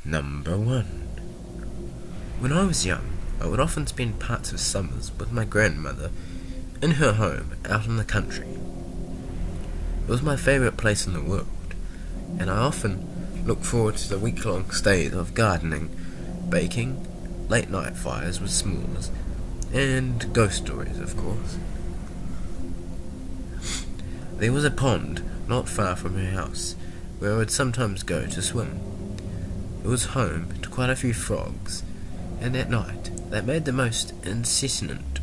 Number 1. When I was young, I would often spend parts of summers with my grandmother in her home out in the country. It was my favourite place in the world, and I often looked forward to the week-long stays of gardening, baking, late-night fires with s'mores, and ghost stories, of course. There was a pond not far from her house where I would sometimes go to swim. It was home to quite a few frogs, and at night they made the most incessant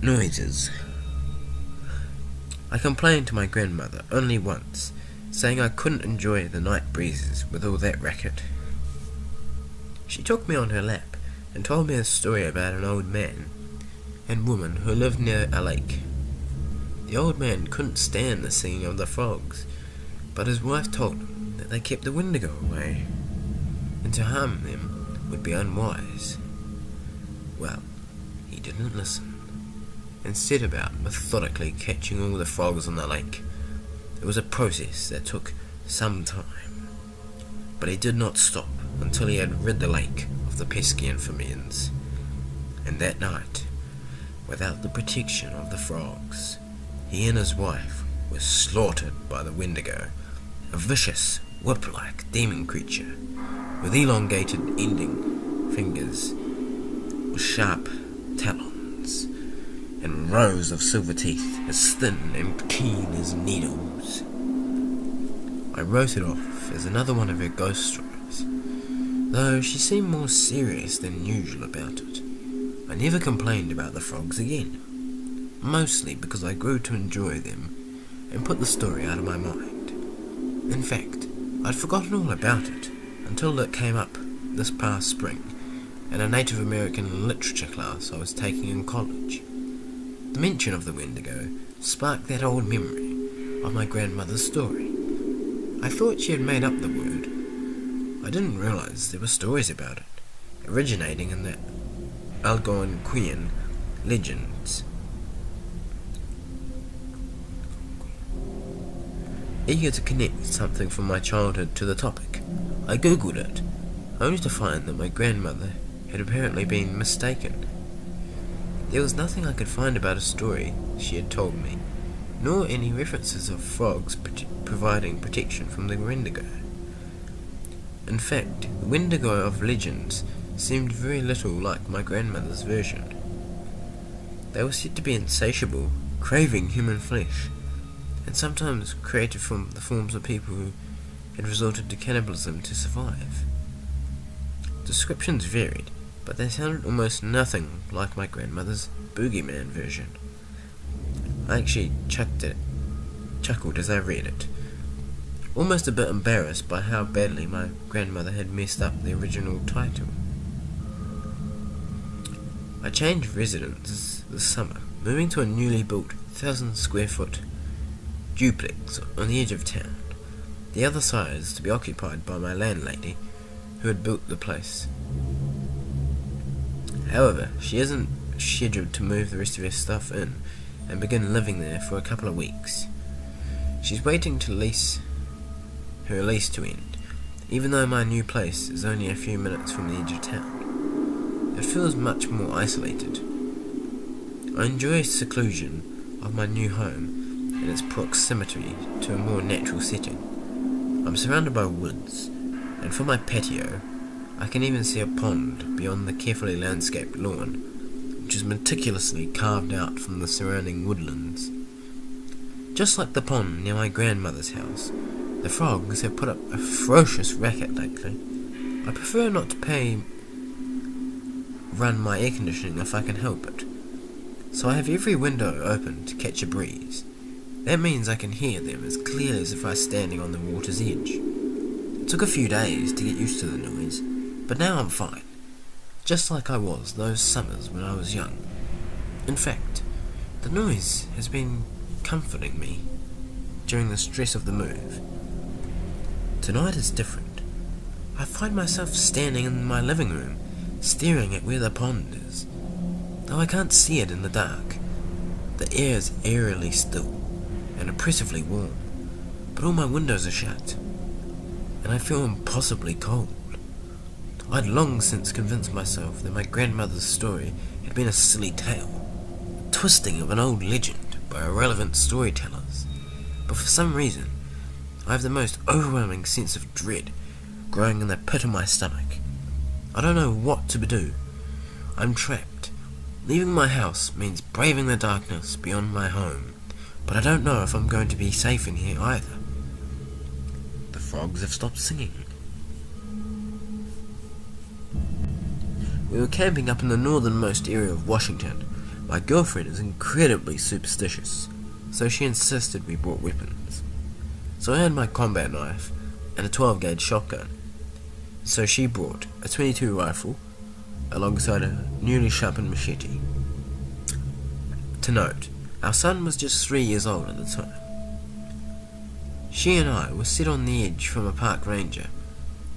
noises. I complained to my grandmother only once, saying I couldn't enjoy the night breezes with all that racket. She took me on her lap and told me a story about an old man and woman who lived near a lake. The old man couldn't stand the singing of the frogs, but his wife told him that they kept the wendigo away, and to harm them would be unwise. Well, he didn't listen, and set about methodically catching all the frogs on the lake. It was a process that took some time, but he did not stop until he had rid the lake of the pesky amphibians. And that night, without the protection of the frogs, he and his wife were slaughtered by the wendigo, a vicious, whip-like demon creature with elongated ending fingers, with sharp talons, and rows of silver teeth as thin and keen as needles. I wrote it off as another one of her ghost stories, though she seemed more serious than usual about it. I never complained about the frogs again, mostly because I grew to enjoy them and put the story out of my mind. In fact, I'd forgotten all about it until it came up this past spring in a Native American literature class I was taking in college. The mention of the wendigo sparked that old memory of my grandmother's story. I thought she had made up the word. I didn't realize there were stories about it, originating in the Algonquian legends. Eager to connect something from my childhood to the topic, I googled it, only to find that my grandmother had apparently been mistaken. There was nothing I could find about a story she had told me, nor any references of frogs providing protection from the wendigo. In fact, the wendigo of legends seemed very little like my grandmother's version. They were said to be insatiable, craving human flesh, and sometimes created from the forms of people who had resorted to cannibalism to survive. Descriptions varied, but they sounded almost nothing like my grandmother's boogeyman version. I actually chuckled as I read it, almost a bit embarrassed by how badly my grandmother had messed up the original title. I changed residences this summer, moving to a newly built 1,000-square-foot duplex on the edge of town. The other side is to be occupied by my landlady, who had built the place. However, she isn't scheduled to move the rest of her stuff in and begin living there for a couple of weeks. She's waiting to her lease to end, even though my new place is only a few minutes from the edge of town. It feels much more isolated. I enjoy seclusion of my new home and its proximity to a more natural setting. I'm surrounded by woods, and from my patio I can even see a pond beyond the carefully landscaped lawn, which is meticulously carved out from the surrounding woodlands. Just like the pond near my grandmother's house, the frogs have put up a ferocious racket lately. I prefer not to run my air conditioning if I can help it, so I have every window open to catch a breeze. That means I can hear them as clearly as if I was standing on the water's edge. It took a few days to get used to the noise, but now I'm fine, just like I was those summers when I was young. In fact, the noise has been comforting me during the stress of the move. Tonight is different. I find myself standing in my living room, staring at where the pond is. Though I can't see it in the dark, the air is eerily still and oppressively warm, but all my windows are shut, and I feel impossibly cold. I'd long since convinced myself that my grandmother's story had been a silly tale, a twisting of an old legend by irrelevant storytellers. But for some reason, I have the most overwhelming sense of dread growing in the pit of my stomach. I don't know what to do. I'm trapped. Leaving my house means braving the darkness beyond my home, but I don't know if I'm going to be safe in here either. The frogs have stopped singing. We were camping up in the northernmost area of Washington. My girlfriend is incredibly superstitious, so she insisted we brought weapons. So I had my combat knife and a 12-gauge shotgun. So she brought a .22 rifle alongside a newly sharpened machete. To note, our son was just 3 years old at the time. She and I were set on the edge from a park ranger,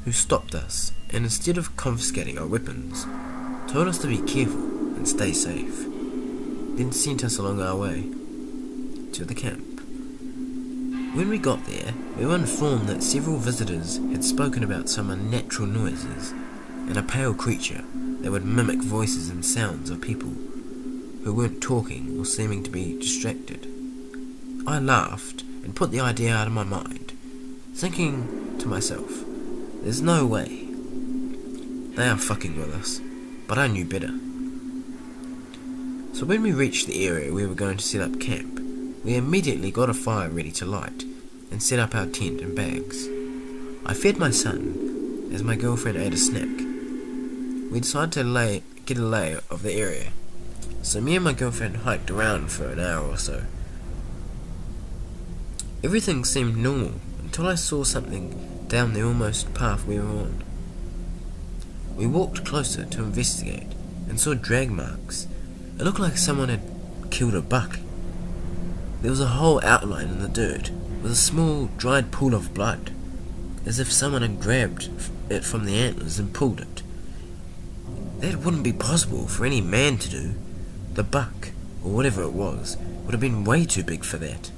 who stopped us and instead of confiscating our weapons, told us to be careful and stay safe, then sent us along our way to the camp. When we got there, we were informed that several visitors had spoken about some unnatural noises and a pale creature that would mimic voices and sounds of people who weren't talking or seeming to be distracted. I laughed and put the idea out of my mind, thinking to myself, there's no way. They are fucking with us, but I knew better. So when we reached the area we were going to set up camp, we immediately got a fire ready to light and set up our tent and bags. I fed my son as my girlfriend ate a snack. We decided to get a lay of the area, so me and my girlfriend hiked around for an hour or so. Everything seemed normal until I saw something down the almost path we were on. We walked closer to investigate and saw drag marks. It looked like someone had killed a buck. There was a whole outline in the dirt with a small dried pool of blood, as if someone had grabbed it from the antlers and pulled it. That wouldn't be possible for any man to do. The buck, or whatever it was, would have been way too big for that.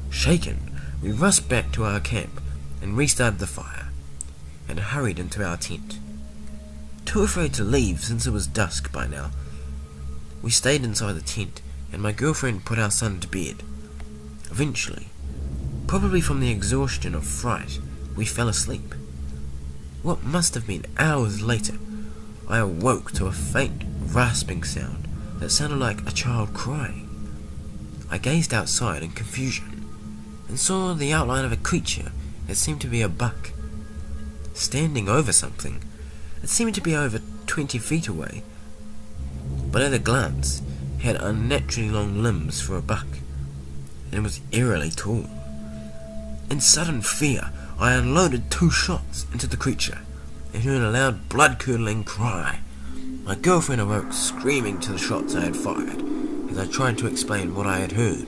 Shaken, we rushed back to our camp and restarted the fire, and hurried into our tent. Too afraid to leave since it was dusk by now, we stayed inside the tent, and my girlfriend put our son to bed. Eventually, probably from the exhaustion of fright, we fell asleep. What must have been hours later, I awoke to a faint, rasping sound that sounded like a child crying. I gazed outside in confusion, and saw the outline of a creature that seemed to be a buck, standing over something. It seemed to be over 20 feet away, but at a glance, had unnaturally long limbs for a buck, and was eerily tall. In sudden fear, I unloaded 2 shots into the creature, and heard a loud, blood-curdling cry. My girlfriend awoke screaming to the shots I had fired, as I tried to explain what I had heard.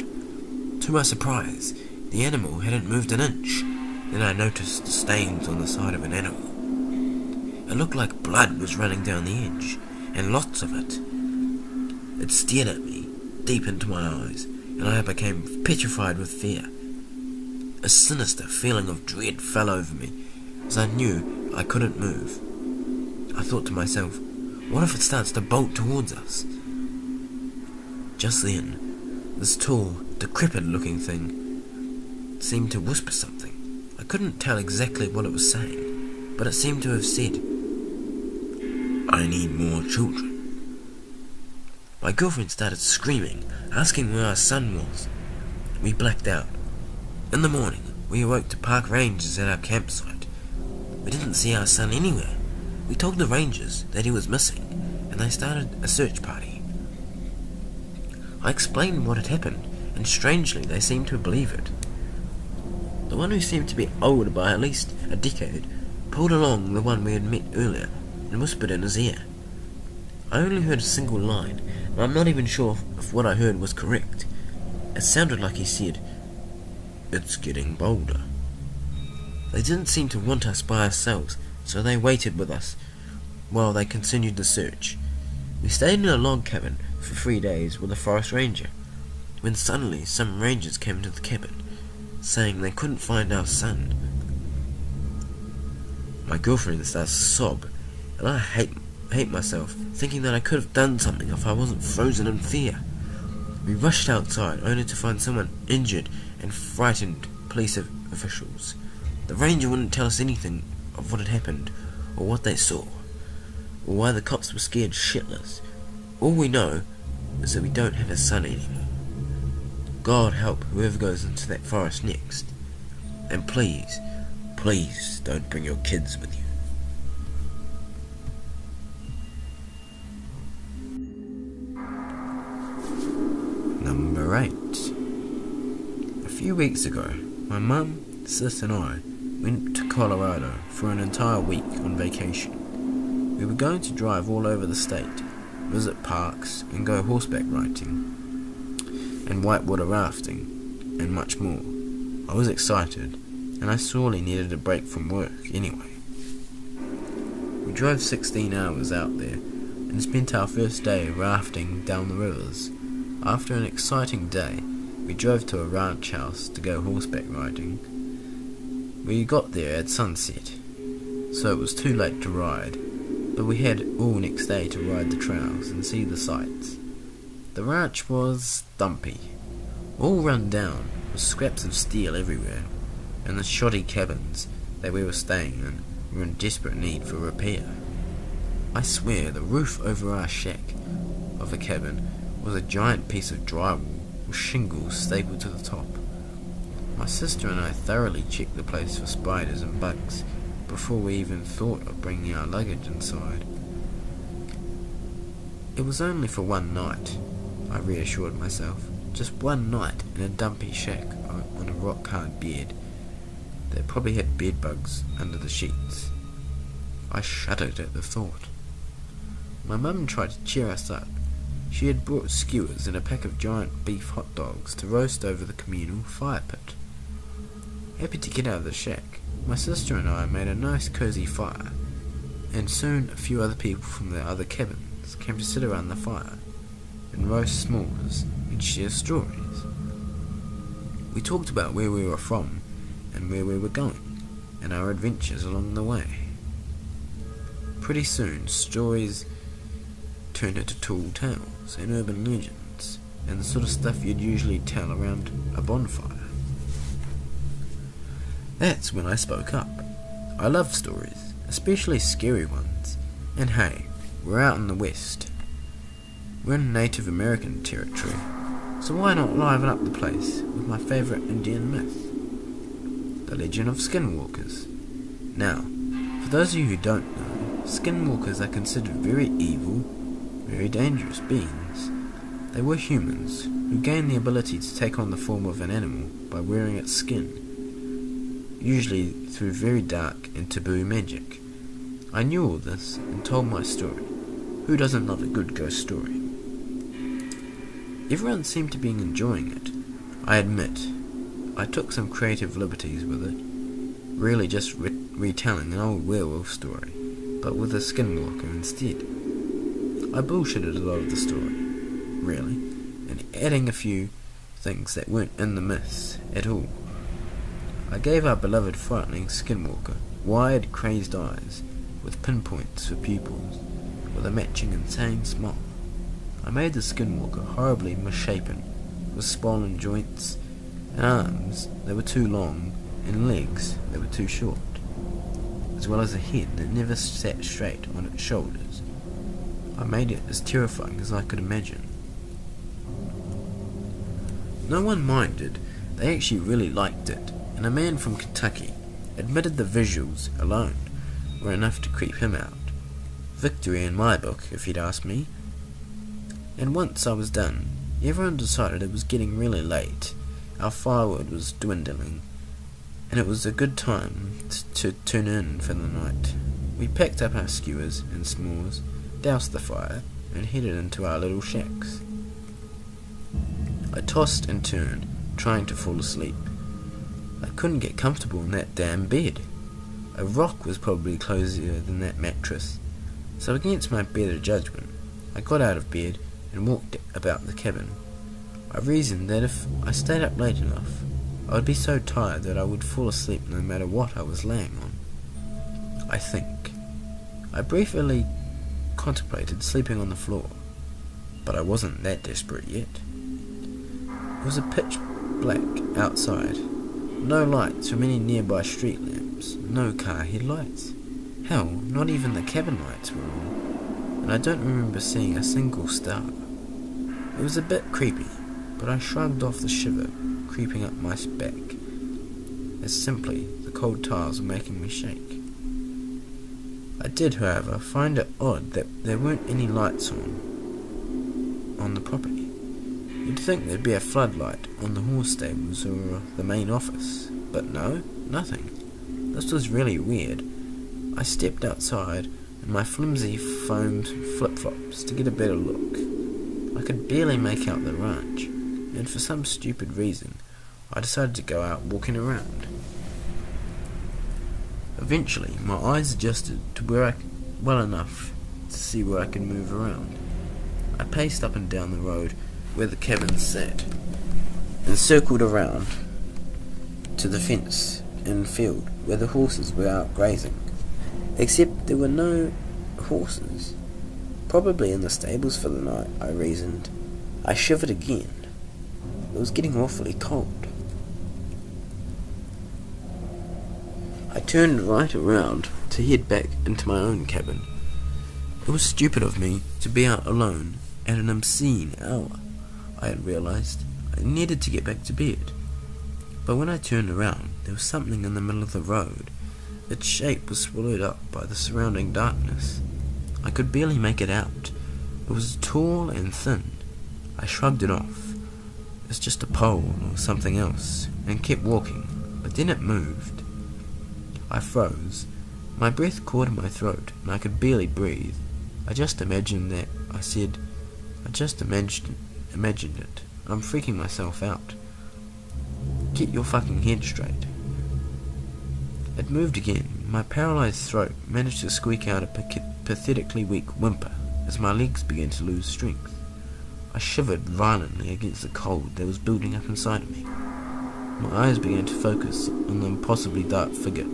To my surprise, the animal hadn't moved an inch. Then I noticed the stains on the side of an animal. It looked like blood was running down the edge, and lots of it. It stared at me, deep into my eyes, and I became petrified with fear. A sinister feeling of dread fell over me, as I knew I couldn't move. I thought to myself, what if it starts to bolt towards us? Just then, this tall, decrepit-looking thing seemed to whisper something. I couldn't tell exactly what it was saying, but it seemed to have said, "I need more children." My girlfriend started screaming, asking where our son was. We blacked out. In the morning, we awoke to park rangers at our campsite. We didn't see our son anywhere. We told the rangers that he was missing, and they started a search party. I explained what had happened, and strangely they seemed to believe it. The one who seemed to be older by at least a decade pulled along the one we had met earlier and whispered in his ear. I only heard a single line, and I'm not even sure if what I heard was correct. It sounded like he said, "It's getting bolder." They didn't seem to want us by ourselves, so they waited with us while they continued the search. We stayed in a log cabin for 3 days with a forest ranger, when suddenly some rangers came into the cabin, saying they couldn't find our son. My girlfriend starts to sob, and I hate myself, thinking that I could have done something if I wasn't frozen in fear. We rushed outside, only to find someone injured and frightened police officials. The ranger wouldn't tell us anything of what had happened, or what they saw, or why the cops were scared shitless. All we know is that we don't have a son anymore. God help whoever goes into that forest next. And please, please don't bring your kids with you. Number 8. A few weeks ago, my mum, sis and I went to Colorado for an entire week on vacation. We were going to drive all over the state, visit parks and go horseback riding and whitewater rafting and much more. I was excited, and I sorely needed a break from work anyway. We drove 16 hours out there and spent our first day rafting down the rivers. After an exciting day, we drove to a ranch house to go horseback riding. We got there at sunset, so it was too late to ride, but we had all next day to ride the trails and see the sights. The ranch was dumpy, all run down, with scraps of steel everywhere, and the shoddy cabins that we were staying in were in desperate need for repair. I swear the roof over our shack of a cabin was a giant piece of drywall with shingles stapled to the top. My sister and I thoroughly checked the place for spiders and bugs before we even thought of bringing our luggage inside. It was only for one night, I reassured myself. Just one night in a dumpy shack on a rock-hard bed that probably had bed bugs under the sheets. I shuddered at the thought. My mum tried to cheer us up. She had brought skewers and a pack of giant beef hot dogs to roast over the communal fire pit. Happy to get out of the shack, my sister and I made a nice cosy fire, and soon a few other people from the other cabins came to sit around the fire and roast s'mores and share stories. We talked about where we were from and where we were going, and our adventures along the way. Pretty soon, stories turned into tall tales and urban legends, and the sort of stuff you'd usually tell around a bonfire. That's when I spoke up. I love stories, especially scary ones, and hey, we're out in the West. We're in Native American territory, so why not liven up the place with my favourite Indian myth, the legend of Skinwalkers. Now, for those of you who don't know, Skinwalkers are considered very evil, very dangerous beings. They were humans who gained the ability to take on the form of an animal by wearing its skin, usually through very dark and taboo magic. I knew all this and told my story. Who doesn't love a good ghost story? Everyone seemed to be enjoying it. I admit, I took some creative liberties with it, really just retelling an old werewolf story, but with a skinwalker instead. I bullshitted a lot of the story, really, and adding a few things that weren't in the myths at all. I gave our beloved frightening skinwalker wide, crazed eyes with pinpoints for pupils, with a matching insane smile. I made the skinwalker horribly misshapen, with swollen joints and arms that were too long and legs that were too short, as well as a head that never sat straight on its shoulders. I made it as terrifying as I could imagine. No one minded. They actually really liked it, and a man from Kentucky admitted the visuals alone were enough to creep him out. Victory in my book, if you'd ask me. And once I was done, everyone decided it was getting really late. Our firewood was dwindling, and it was a good time to tune in for the night. We packed up our skewers and s'mores, doused the fire, and headed into our little shacks. I tossed and turned, trying to fall asleep. I couldn't get comfortable in that damn bed. A rock was probably closer than that mattress, so against my better judgment, I got out of bed and walked about the cabin. I reasoned that if I stayed up late enough, I would be so tired that I would fall asleep no matter what I was laying on. I think. I briefly contemplated sleeping on the floor, but I wasn't that desperate yet. It was a pitch black outside. No lights from any nearby street lamps, no car headlights. Hell, not even the cabin lights were on, and I don't remember seeing a single star. It was a bit creepy, but I shrugged off the shiver creeping up my back, as simply the cold tiles were making me shake. I did, however, find it odd that there weren't any lights on the property. You'd think there'd be a floodlight on the horse stables or the main office, but no, nothing. This was really weird. I stepped outside in my flimsy foamed flip-flops to get a better look. I could barely make out the ranch, and for some stupid reason, I decided to go out walking around. Eventually, my eyes adjusted to well enough to see where I could move around. I paced up and down the road where the cabins sat, and circled around to the fence and field where the horses were out grazing. Except there were no horses. Probably in the stables for the night, I reasoned. I shivered again. It was getting awfully cold. I turned right around to head back into my own cabin. It was stupid of me to be out alone at an obscene hour. I had realized I needed to get back to bed. But when I turned around, there was something in the middle of the road. Its shape was swallowed up by the surrounding darkness. I could barely make it out. It was tall and thin. I shrugged it off. It's just a pole or something else, and kept walking, but then it moved. I froze. My breath caught in my throat, and I could barely breathe. I just imagined it. I'm freaking myself out. Get your fucking head straight. It moved again. My paralyzed throat managed to squeak out a pathetically weak whimper as my legs began to lose strength. I shivered violently against the cold that was building up inside of me. My eyes began to focus on the impossibly dark figure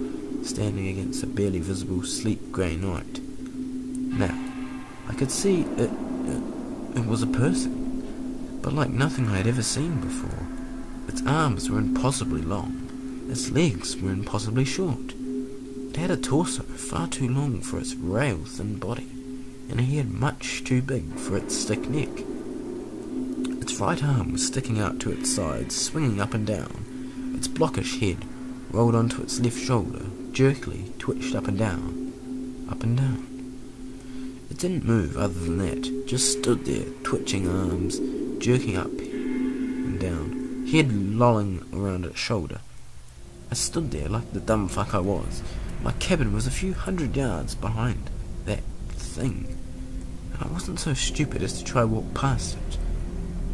standing against the barely visible sleek grey night. Now, I could see it was a person, but like nothing I had ever seen before. Its arms were impossibly long. Its legs were impossibly short. It had a torso far too long for its rail-thin body, and a head much too big for its thick neck. Its right arm was sticking out to its sides, swinging up and down. Its blockish head rolled onto its left shoulder, jerkily twitched up and down, up and down. It didn't move other than that, just stood there, twitching arms, jerking up and down, head lolling around its shoulder. I stood there like the dumb fuck I was. My cabin was a few hundred yards behind that thing, and I wasn't so stupid as to try walk past it.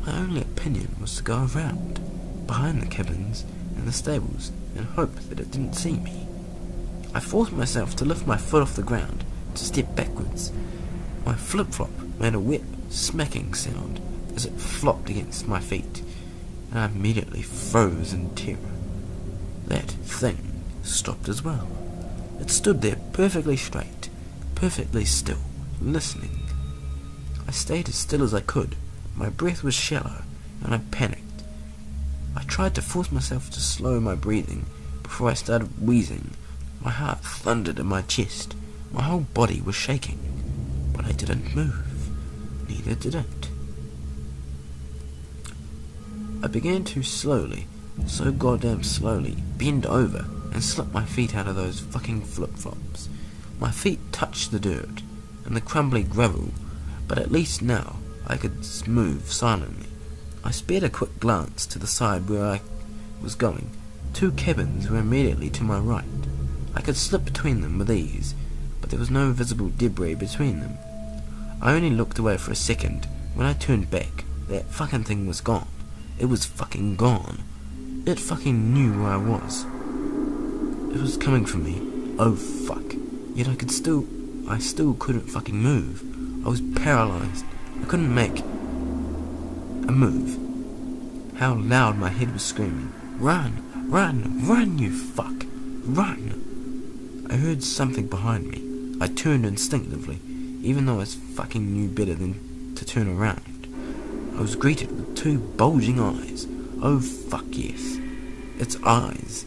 My only opinion was to go around, behind the cabins and the stables, and hope that it didn't see me. I forced myself to lift my foot off the ground, to step backwards. My flip-flop made a wet, smacking sound as it flopped against my feet, and I immediately froze in terror. That thing stopped as well. It stood there perfectly straight, perfectly still, listening. I stayed as still as I could. My breath was shallow, and I panicked. I tried to force myself to slow my breathing before I started wheezing. My heart thundered in my chest. My whole body was shaking, but I didn't move. Neither did it. I began to slowly, so goddamn slowly, bend over and slip my feet out of those fucking flip-flops. My feet touched the dirt and the crumbly gravel, but at least now I could move silently. I spared a quick glance to the side where I was going. 2 cabins were immediately to my right. I could slip between them with ease, but there was no visible debris between them. I only looked away for a second. When I turned back, that fucking thing was gone. It was fucking gone. It fucking knew where I was. It was coming for me. Oh fuck. Yet I still couldn't fucking move. I was paralyzed. I couldn't make a move. How loud my head was screaming. Run! Run! Run, you fuck! Run! I heard something behind me. I turned instinctively, even though I fucking knew better than to turn around. I was greeted with two bulging eyes. Oh fuck yes. Its eyes,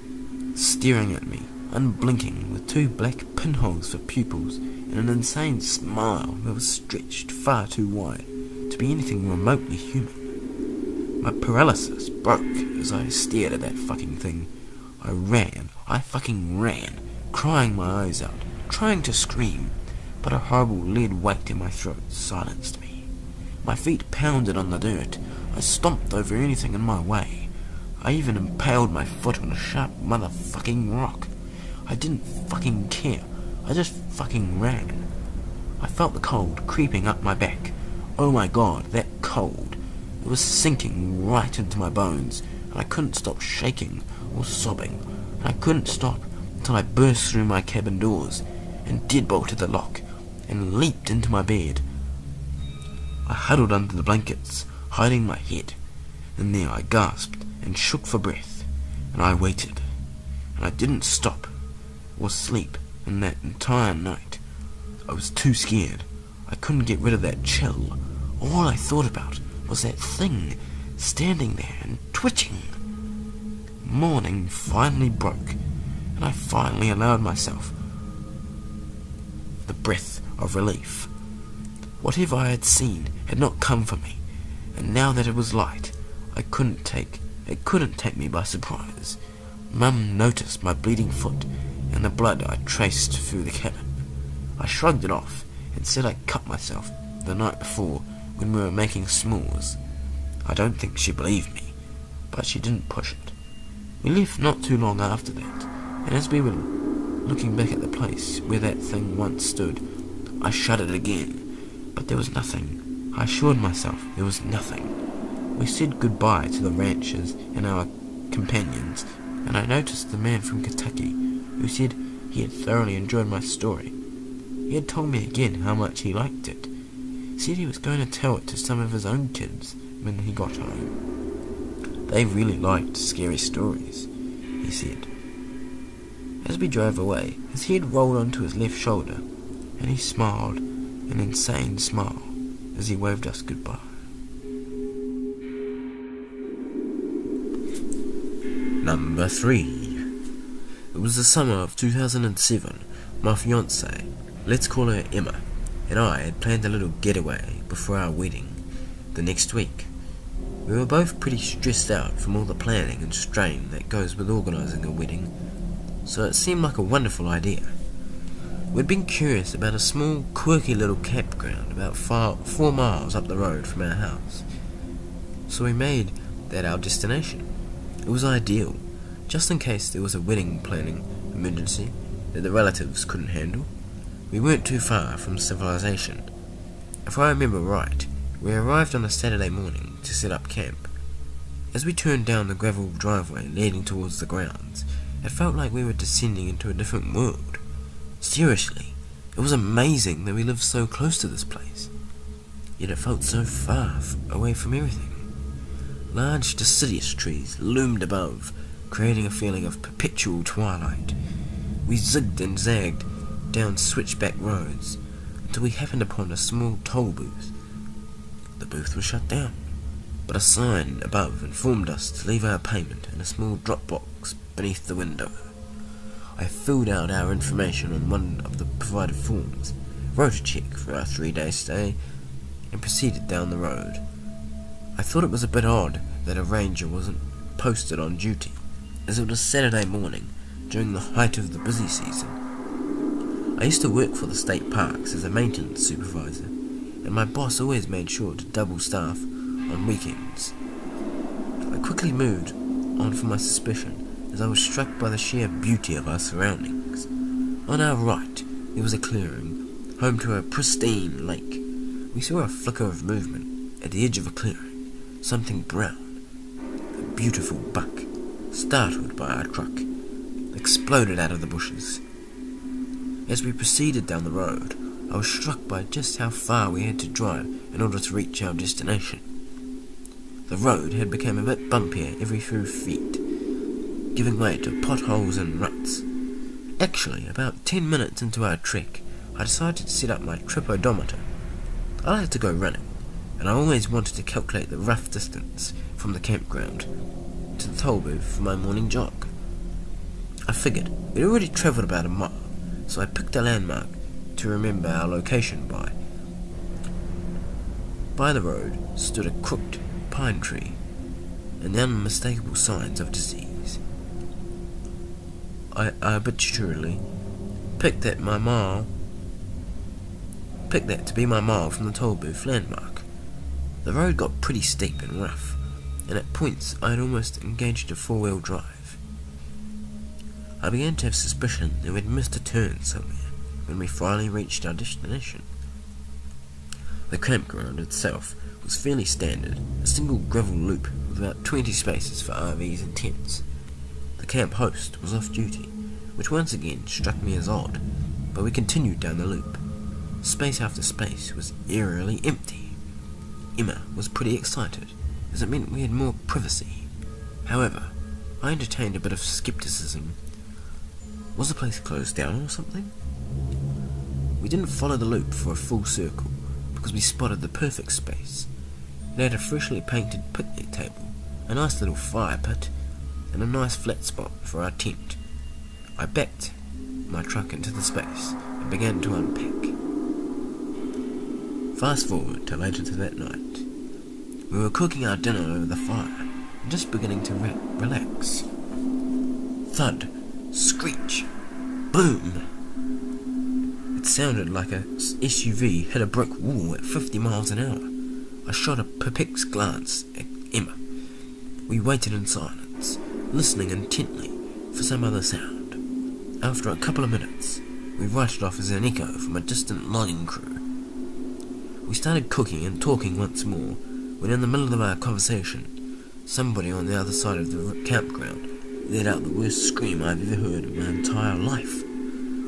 staring at me, unblinking, with two black pinholes for pupils, and an insane smile that was stretched far too wide to be anything remotely human. My paralysis broke as I stared at that fucking thing. I fucking ran, crying my eyes out, trying to scream, but a horrible lead weight in my throat silenced me. My feet pounded on the dirt. I stomped over anything in my way. I even impaled my foot on a sharp motherfucking rock. I didn't fucking care. I just fucking ran. I felt the cold creeping up my back. Oh my god, that cold. It was sinking right into my bones, and I couldn't stop shaking or sobbing. And I couldn't stop until I burst through my cabin doors and deadbolted the lock and leaped into my bed. I huddled under the blankets, hiding my head, and there I gasped and shook for breath, and I waited, and I didn't stop or sleep in that entire night. I was too scared. I couldn't get rid of that chill. All I thought about was that thing standing there and twitching. Morning finally broke, and I finally allowed myself the breath of relief. Whatever I had seen had not come for me, and now that it was light, it couldn't take me by surprise. Mum noticed my bleeding foot and the blood I traced through the cabin. I shrugged it off and said I cut myself the night before when we were making s'mores. I don't think she believed me, but she didn't push it. We left not too long after that, and as we were looking back at the place where that thing once stood, I shuddered again, but there was nothing. I assured myself there was nothing. We said goodbye to the ranchers and our companions, and I noticed the man from Kentucky, who said he had thoroughly enjoyed my story. He had told me again how much he liked it. Said he was going to tell it to some of his own kids when he got home. They really liked scary stories, he said. As we drove away, his head rolled onto his left shoulder, and he smiled an insane smile as he waved us goodbye. Number 3. It was the summer of 2007. My fiancée, let's call her Emma, and I had planned a little getaway before our wedding the next week. We were both pretty stressed out from all the planning and strain that goes with organising a wedding, so it seemed like a wonderful idea. We'd been curious about a small, quirky little campground about 4 miles up the road from our house, so we made that our destination. It was ideal, just in case there was a wedding planning emergency that the relatives couldn't handle. We weren't too far from civilization. If I remember right, we arrived on a Saturday morning to set up camp. As we turned down the gravel driveway leading towards the grounds, it felt like we were descending into a different world. Seriously, it was amazing that we lived so close to this place, yet it felt so far away from everything. Large deciduous trees loomed above, creating a feeling of perpetual twilight. We zigged and zagged down switchback roads until we happened upon a small toll booth. The booth was shut down, but a sign above informed us to leave our payment in a small drop box beneath the window. I filled out our information on one of the provided forms, wrote a check for our 3-day stay, and proceeded down the road. I thought it was a bit odd that a ranger wasn't posted on duty, as it was Saturday morning during the height of the busy season. I used to work for the state parks as a maintenance supervisor, and my boss always made sure to double staff on weekends. I quickly moved on from my suspicion as I was struck by the sheer beauty of our surroundings. On our right, there was a clearing, home to a pristine lake. We saw a flicker of movement at the edge of a clearing. Something brown, a beautiful buck, startled by our truck, exploded out of the bushes. As we proceeded down the road, I was struck by just how far we had to drive in order to reach our destination. The road had become a bit bumpier every few feet, giving way to potholes and ruts. Actually, about 10 minutes into our trek, I decided to set up my trip odometer. I like to go running, and I always wanted to calculate the rough distance from the campground to the toll booth for my morning jog. I figured we'd already travelled about a mile, so I picked a landmark to remember our location by. By the road stood a crooked pine tree and the unmistakable signs of disease. I arbitrarily picked that to be my mile from the toll booth landmark. The road got pretty steep and rough, and at points I had almost engaged a four-wheel drive. I began to have suspicion that we'd missed a turn somewhere when we finally reached our destination. The campground itself was fairly standard, a single gravel loop with about 20 spaces for RVs and tents. The camp host was off duty, which once again struck me as odd, but we continued down the loop. Space after space was eerily empty. Emma was pretty excited, as it meant we had more privacy. However, I entertained a bit of skepticism. Was the place closed down or something? We didn't follow the loop for a full circle, because we spotted the perfect space. It had a freshly painted picnic table, a nice little fire pit, and a nice flat spot for our tent. I backed my truck into the space and began to unpack. Fast forward to later to that night. We were cooking our dinner over the fire and just beginning to relax. Thud, screech, boom! It sounded like a SUV hit a brick wall at 50 miles an hour. I shot a perplexed glance at Emma. We waited in silence, listening intently for some other sound. After a couple of minutes, we wrote it off as an echo from a distant logging crew. We started cooking and talking once more, when in the middle of our conversation, somebody on the other side of the campground let out the worst scream I've ever heard in my entire life.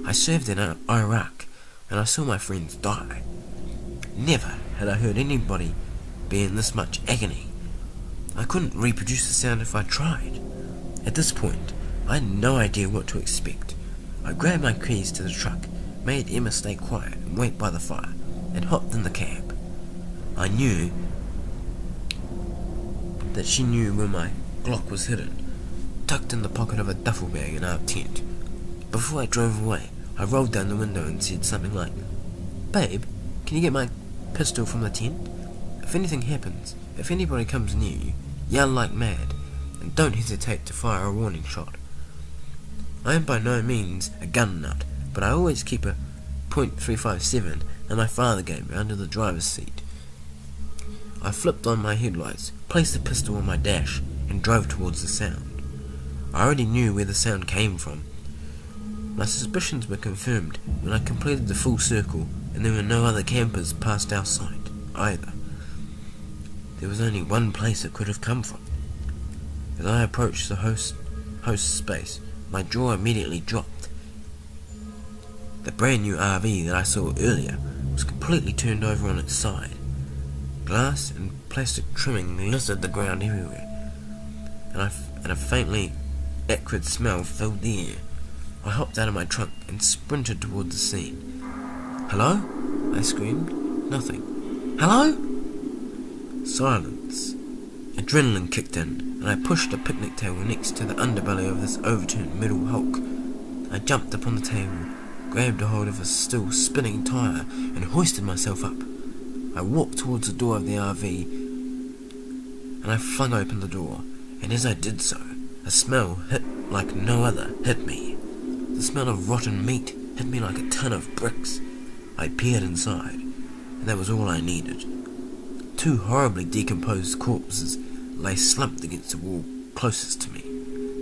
I served in Iraq, and I saw my friends die. Never had I heard anybody be in this much agony. I couldn't reproduce the sound if I tried. At this point, I had no idea what to expect. I grabbed my keys to the truck, made Emma stay quiet and wait by the fire, and hopped in the cab. I knew that she knew where my Glock was hidden, tucked in the pocket of a duffel bag in our tent. Before I drove away, I rolled down the window and said something like, "Babe, can you get my pistol from the tent? If anything happens, if anybody comes near you, yell like mad, and don't hesitate to fire a warning shot. I am by no means a gun nut, but I always keep a .357 that my father gave me under the driver's seat." I flipped on my headlights, placed the pistol on my dash, and drove towards the sound. I already knew where the sound came from. My suspicions were confirmed when I completed the full circle and there were no other campers past our sight, either. There was only one place it could have come from. As I approached the host's space, my jaw immediately dropped. The brand new RV that I saw earlier was completely turned over on its side. Glass and plastic trimming littered the ground everywhere, and a faintly acrid smell filled the air. I hopped out of my trunk and sprinted toward the scene. "Hello?" I screamed. Nothing. "Hello?" Silence. Adrenaline kicked in, and I pushed a picnic table next to the underbelly of this overturned metal hulk. I jumped upon the table, grabbed a hold of a still spinning tire, and hoisted myself up. I walked towards the door of the RV, and I flung open the door, and as I did so, a smell like no other hit me. The smell of rotten meat hit me like a ton of bricks. I peered inside, and that was all I needed. Two horribly decomposed corpses lay slumped against the wall closest to me.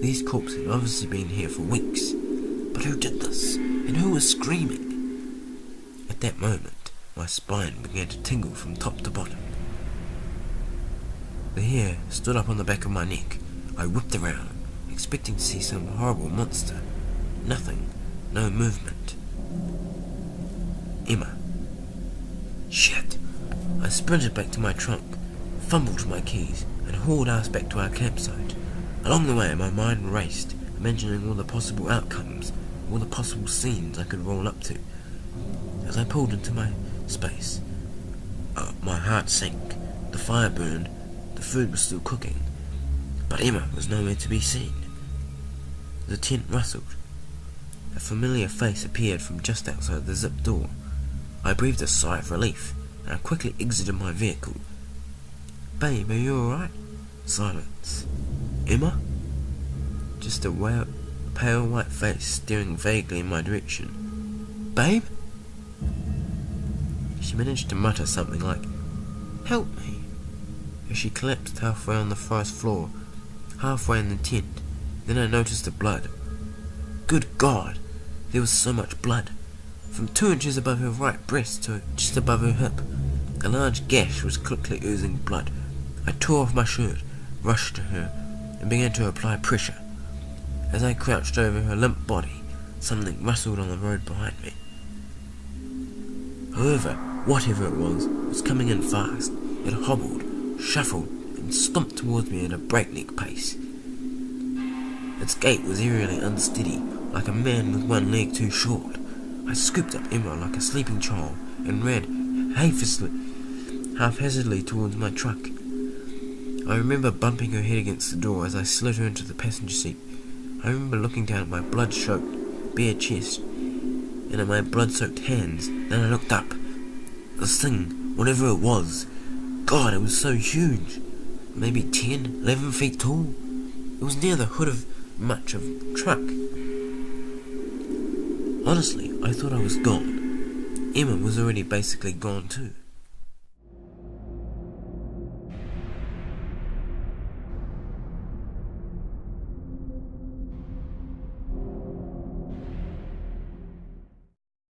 These corpses had obviously been here for weeks. But who did this? And who was screaming? At that moment, my spine began to tingle from top to bottom. The hair stood up on the back of my neck. I whipped around, expecting to see some horrible monster. Nothing. No movement. Emma. Shit. I sprinted back to my trunk, fumbled for my keys, and hauled ass back to our campsite. Along the way, my mind raced, imagining all the possible outcomes, all the possible scenes I could roll up to. As I pulled into my space, my heart sank. The fire burned, the food was still cooking, but Emma was nowhere to be seen. The tent rustled. A familiar face appeared from just outside the zip door. I breathed a sigh of relief, and I quickly exited my vehicle. "Babe, are you alright?" Silence. "Emma?" Just a pale white face staring vaguely in my direction. "Babe?" She managed to mutter something like, "Help me," as she collapsed halfway on the forest floor, halfway in the tent. Then I noticed the blood. Good God! There was so much blood. From 2 inches above her right breast to just above her hip, a large gash was quickly oozing blood. I tore off my shirt, rushed to her, and began to apply pressure. As I crouched over her limp body, something rustled on the road behind me. However, whatever it was coming in fast. It hobbled, shuffled, and stomped towards me at a breakneck pace. Its gait was eerily unsteady, like a man with one leg too short. I scooped up Emma like a sleeping child and ran haphazardly towards my truck. I remember bumping her head against the door as I slid her into the passenger seat. I remember looking down at my blood-soaked, bare chest and at my blood-soaked hands. Then I looked up. This thing, whatever it was, God, it was so huge. Maybe 10, 11 feet tall. It was near the hood of much of a truck. Honestly, I thought I was gone. Emma was already basically gone too.